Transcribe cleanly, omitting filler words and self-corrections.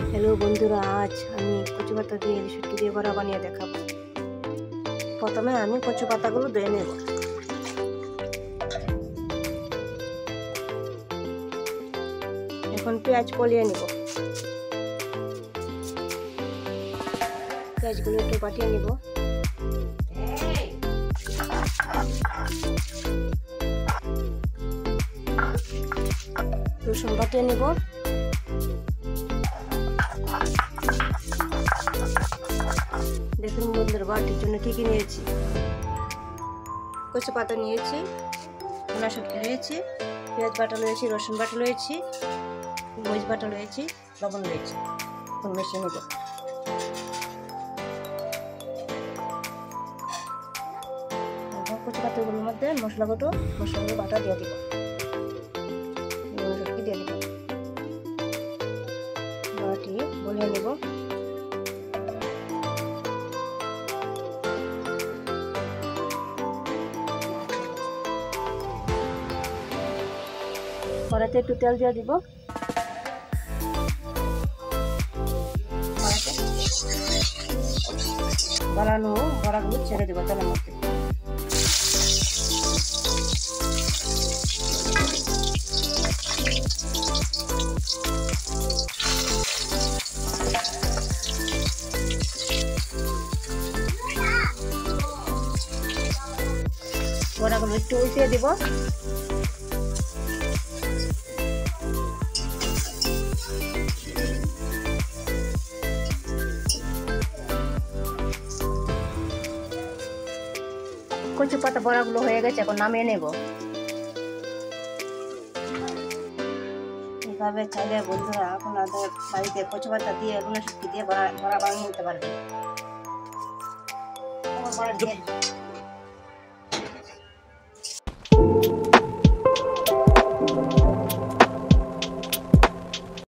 Hello বন্ধুরা, আজ আমি কচু পাতা দিয়ে শুটকি দিয়ে বড়া বানিয়ে দেখাবো। প্রথমে আমি কচু পাতাগুলো ধুয়ে নেব। এখন পেঁয়াজ কলিয়ে নেব। পেঁয়াজগুলো একটু পাঠিয়ে নেব। রসুন বাটিয়ে নেব। দেখুন বন্ধুরা, বাটির জন্য কি নিয়েছি। কচু পাতা নিয়েছি, ভুনা শুটকি নিয়েছি, পেঁয়াজ বাটা রয়েছে, রসুন বাটা রয়েছে, মরিচ বাটা রয়েছে, লবণ রয়েছে। এখন মিশিয়ে নেব। কচু পাতাগুলোর মধ্যে মশলাগুলো বাটা দিয়ে দিব। শুটকি দিয়ে দিব। বাটি গলিয়ে নেব। কড়াইতে একটু তেল দিয়ে দিব। বানানো বড়াগুলো ছেড়ে দেবো তেলের মধ্যে। বড়াগুলো একটু উল্টিয়ে দিব। কচু পাতা বড়াগুলো হয়ে গেছে, এখন নামিয়ে নেব। এইভাবে চাইলে বন্ধুরা আপনাদের বাড়িতে কচু পাতা দিয়ে ভুনা শুটকি দিয়ে বড়া বানিয়ে নিতে পারবে।